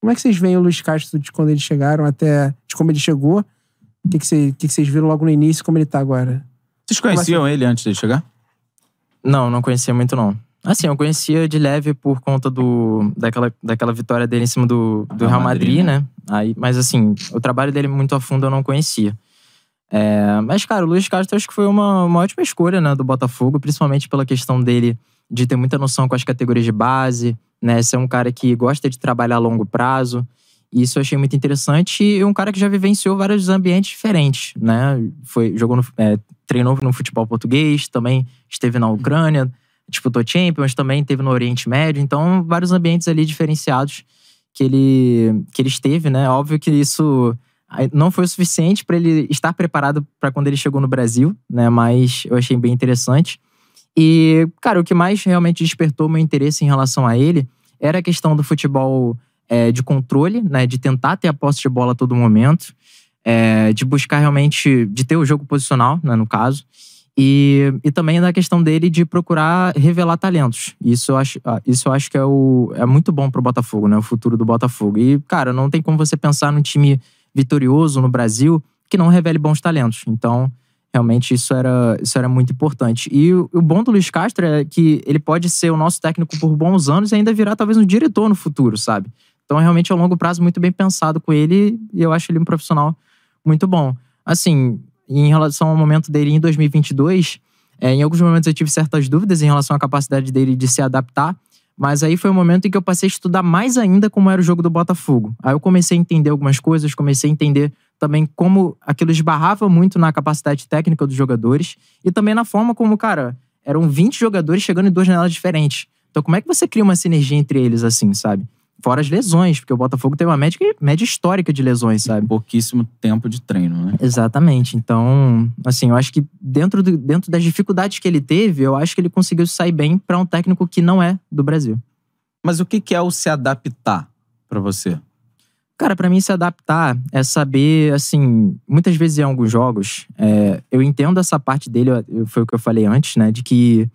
Como é que vocês veem o Luiz Castro de quando eles chegaram até... de como ele chegou? O que vocês viram logo no início e como ele tá agora? Vocês conheciam ele antes de chegar? Não conhecia muito, não. Assim, eu conhecia de leve por conta daquela vitória dele em cima do Real Madrid, né? Mas assim, o trabalho dele muito a fundo eu não conhecia. Mas, cara, o Luiz Castro acho que foi uma ótima escolha, né, do Botafogo, principalmente pela questão dele de ter muita noção com as categorias de base, né? Ser um cara que gosta de trabalhar a longo prazo. Isso eu achei muito interessante. E um cara que já vivenciou vários ambientes diferentes, né? Treinou no futebol português, também esteve na Ucrânia, disputou Champions, também esteve no Oriente Médio. Então, vários ambientes ali diferenciados que ele esteve, né? Óbvio que isso não foi o suficiente para ele estar preparado para quando ele chegou no Brasil, né? Mas eu achei bem interessante. E, cara, o que mais realmente despertou meu interesse em relação a ele era a questão do futebol de controle, né? De tentar ter a posse de bola a todo momento, de buscar realmente, de ter o jogo posicional, né, no caso, e também da questão dele de procurar revelar talentos. Isso eu acho que é muito bom pro Botafogo, né? O futuro do Botafogo. E, cara, não tem como você pensar num time vitorioso no Brasil que não revele bons talentos. Então, realmente, isso era muito importante. E o bom do Luiz Castro é que ele pode ser o nosso técnico por bons anos e ainda virar talvez um diretor no futuro, sabe? Então, realmente, é um longo prazo muito bem pensado com ele e eu acho ele um profissional muito bom. Assim, em relação ao momento dele em 2022, em alguns momentos eu tive certas dúvidas em relação à capacidade dele de se adaptar, mas aí foi o momento em que eu passei a estudar mais ainda como era o jogo do Botafogo. Aí eu comecei a entender algumas coisas, comecei a entender também como aquilo esbarrava muito na capacidade técnica dos jogadores e também na forma como, cara, eram 20 jogadores chegando em 2 janelas diferentes. Então como é que você cria uma sinergia entre eles assim, sabe? Fora as lesões, porque o Botafogo tem uma média histórica de lesões, sabe? Pouquíssimo tempo de treino, né? Exatamente. Então, assim, eu acho que dentro das dificuldades que ele teve, eu acho que ele conseguiu sair bem para um técnico que não é do Brasil. Mas o que é o se adaptar para você? Cara, pra mim se adaptar é saber, assim, muitas vezes em alguns jogos, eu entendo essa parte dele, foi o que eu falei antes, né, de que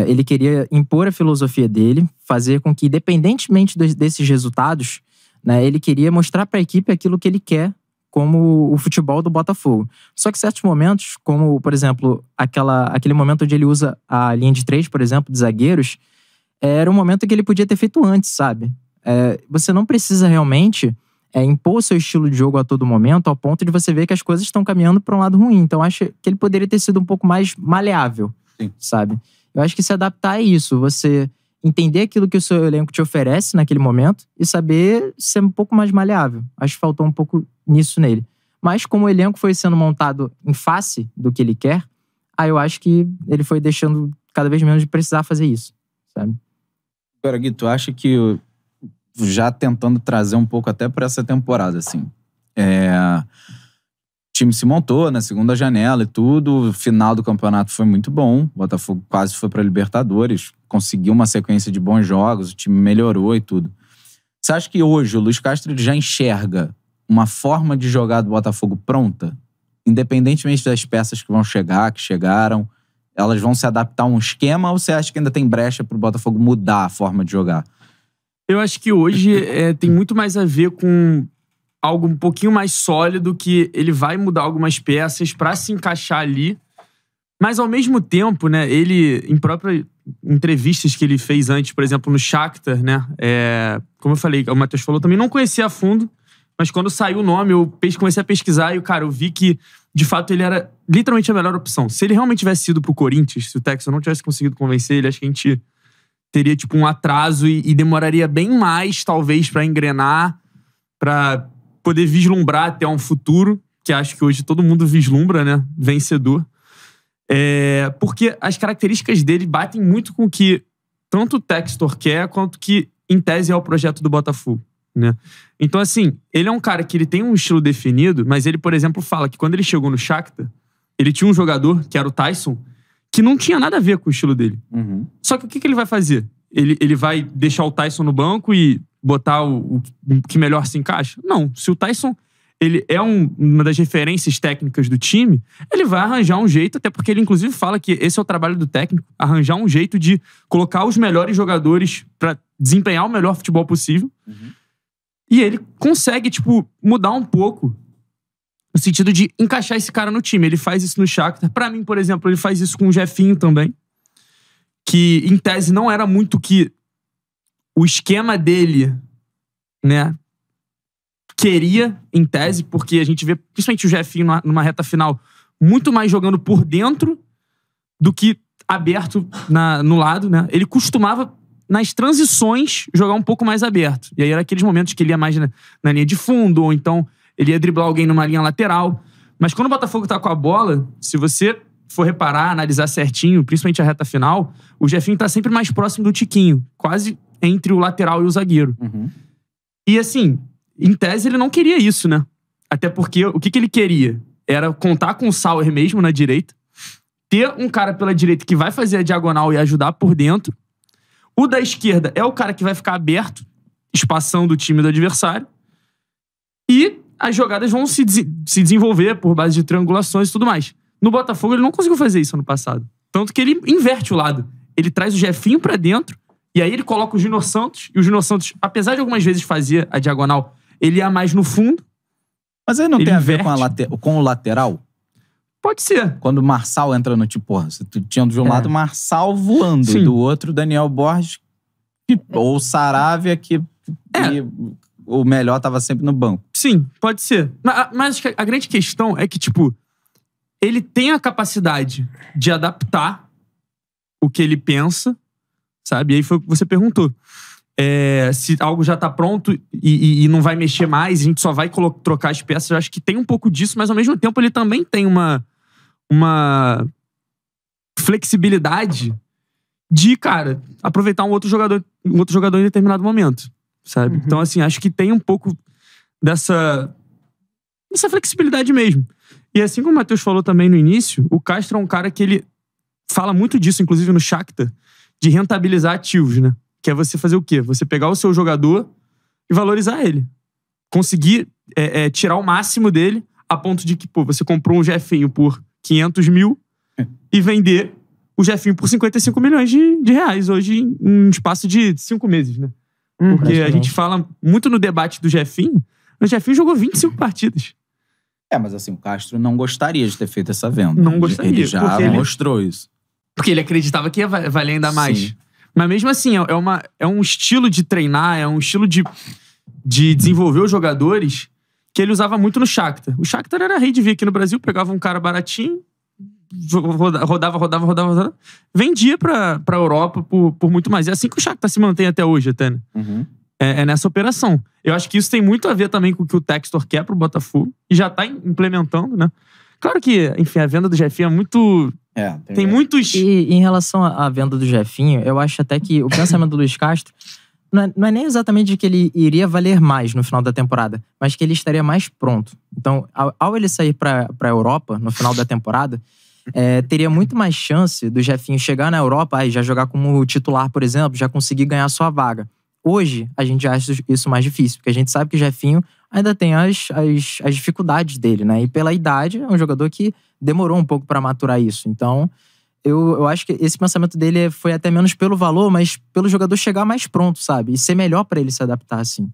ele queria impor a filosofia dele, fazer com que, independentemente desses resultados, né, ele queria mostrar pra equipe aquilo que ele quer como o futebol do Botafogo. Só que em certos momentos, como, por exemplo, aquele momento onde ele usa a linha de 3, por exemplo, de zagueiros, era um momento que ele podia ter feito antes, sabe? Você não precisa realmente impor o seu estilo de jogo a todo momento ao ponto de você ver que as coisas estão caminhando para um lado ruim. Então, acho que ele poderia ter sido um pouco mais maleável, sim, sabe? Eu acho que se adaptar é isso. Você entender aquilo que o seu elenco te oferece naquele momento e saber ser um pouco mais maleável. Acho que faltou um pouco nisso nele. Mas como o elenco foi sendo montado em face do que ele quer, aí eu acho que ele foi deixando cada vez menos de precisar fazer isso, sabe? Agora, Gui, tu acha que, já tentando trazer um pouco até para essa temporada, assim, o time se montou na segunda janela e tudo, o final do campeonato foi muito bom, o Botafogo quase foi para Libertadores, conseguiu uma sequência de bons jogos, o time melhorou e tudo. Você acha que hoje o Luiz Castro ele já enxerga uma forma de jogar do Botafogo pronta? Independentemente das peças que vão chegar, que chegaram, elas vão se adaptar a um esquema ou você acha que ainda tem brecha para o Botafogo mudar a forma de jogar? Eu acho que hoje tem muito mais a ver com algo um pouquinho mais sólido, que ele vai mudar algumas peças para se encaixar ali. Mas, ao mesmo tempo, né, ele, em próprias entrevistas que ele fez antes, por exemplo, no Shakhtar, né, como eu falei, o Matheus falou, também não conhecia a fundo, mas quando saiu o nome, eu comecei a pesquisar e, cara, eu vi que, de fato, ele era literalmente a melhor opção. Se ele realmente tivesse ido pro Corinthians, se o Texas não tivesse conseguido convencer ele, acho que a gente teria, tipo, um atraso e demoraria bem mais, talvez, pra engrenar, pra poder vislumbrar até um futuro, que acho que hoje todo mundo vislumbra, né? Vencedor. Porque as características dele batem muito com o que tanto o Textor quer, quanto que, em tese, é o projeto do Botafogo, né? Então, assim, ele é um cara que ele tem um estilo definido, mas ele, por exemplo, fala que quando ele chegou no Shakhtar, ele tinha um jogador, que era o Tyson, que não tinha nada a ver com o estilo dele. Uhum. Só que o que ele vai fazer? Ele vai deixar o Tyson no banco e botar o que melhor se encaixa? Não. Se o Tyson ele é uma das referências técnicas do time, ele vai arranjar um jeito, até porque ele inclusive fala que esse é o trabalho do técnico, arranjar um jeito de colocar os melhores jogadores para desempenhar o melhor futebol possível. Uhum. E ele consegue, tipo, mudar um pouco no sentido de encaixar esse cara no time. Ele faz isso no Shakhtar. Pra mim, por exemplo, ele faz isso com o Jefinho também. Que, em tese, não era muito que o esquema dele, né, queria, em tese, porque a gente vê, principalmente o Jefinho numa reta final, muito mais jogando por dentro do que aberto no lado, né? Ele costumava, nas transições, jogar um pouco mais aberto. E aí era aqueles momentos que ele ia mais na linha de fundo, ou então ele ia driblar alguém numa linha lateral. Mas quando o Botafogo tá com a bola, se você for reparar, analisar certinho, principalmente a reta final, o Jefinho tá sempre mais próximo do Tiquinho, quase entre o lateral e o zagueiro. E assim, em tese ele não queria isso, né? Até porque o que ele queria? Era contar com o Sauer mesmo na direita, ter um cara pela direita que vai fazer a diagonal e ajudar por dentro. O da esquerda é o cara que vai ficar aberto, espaçando o time do adversário. E as jogadas vão se desenvolver por base de triangulações e tudo mais. No Botafogo ele não conseguiu fazer isso ano passado. Tanto que ele inverte o lado. Ele traz o Jefinho pra dentro, e aí ele coloca o Júnior Santos. E o Júnior Santos, apesar de algumas vezes fazer a diagonal, ele ia mais no fundo. Mas aí não Ele tem a ver inverte. com o lateral? Pode ser. Quando o Marçal entra no tipo, porra, você tinha de um lado o Marçal voando, Sim. do outro o Daniel Borges, ou o Saravia, que o melhor tava sempre no banco. Sim, pode ser. Mas acho que a grande questão é que, tipo, ele tem a capacidade de adaptar o que ele pensa, sabe? E aí foi o que você perguntou. Se algo já tá pronto e não vai mexer mais, a gente só vai trocar as peças. Eu acho que tem um pouco disso, mas ao mesmo tempo ele também tem uma flexibilidade de, cara, aproveitar um outro jogador em determinado momento, sabe? Então, assim, acho que tem um pouco dessa flexibilidade mesmo. E assim como o Matheus falou também no início, o Castro é um cara que ele fala muito disso, inclusive no Shakhtar, de rentabilizar ativos, né? Que é você fazer o quê? Você pegar o seu jogador e valorizar ele. Conseguir tirar o máximo dele a ponto de que, pô, você comprou um Jefinho por 500 mil e vender o Jefinho por 55 milhões de reais hoje em um espaço de 5 meses, né? Porque a gente fala muito no debate do Jefinho. O Jefinho jogou 25 partidas. Mas assim, o Castro não gostaria de ter feito essa venda. Não gostaria. Ele já mostrou isso. Porque ele acreditava que ia valer ainda mais. Sim. Mas mesmo assim, é um estilo de treinar, é um estilo de desenvolver os jogadores que ele usava muito no Shakhtar. O Shakhtar era rei de vir aqui no Brasil, pegava um cara baratinho, rodava, vendia pra Europa por muito mais. É assim que o Shakhtar se mantém até hoje, até, né? É nessa operação. Eu acho que isso tem muito a ver também com o que o Textor quer pro Botafogo e já tá implementando, né? Claro que, enfim, a venda do Jefinho é muito... tem muitos... E em relação à venda do Jefinho, eu acho até que o pensamento do Luiz Castro não é nem exatamente de que ele iria valer mais no final da temporada, mas que ele estaria mais pronto. Então, ao ele sair pra Europa no final da temporada, teria muito mais chance do Jefinho chegar na Europa e já jogar como titular, por exemplo, já conseguir ganhar sua vaga. Hoje, a gente acha isso mais difícil, porque a gente sabe que o Jefinho ainda tem as dificuldades dele, né? E pela idade, é um jogador que demorou um pouco pra maturar isso. Então, eu acho que esse pensamento dele foi até menos pelo valor, mas pelo jogador chegar mais pronto, sabe? E ser melhor pra ele se adaptar, assim.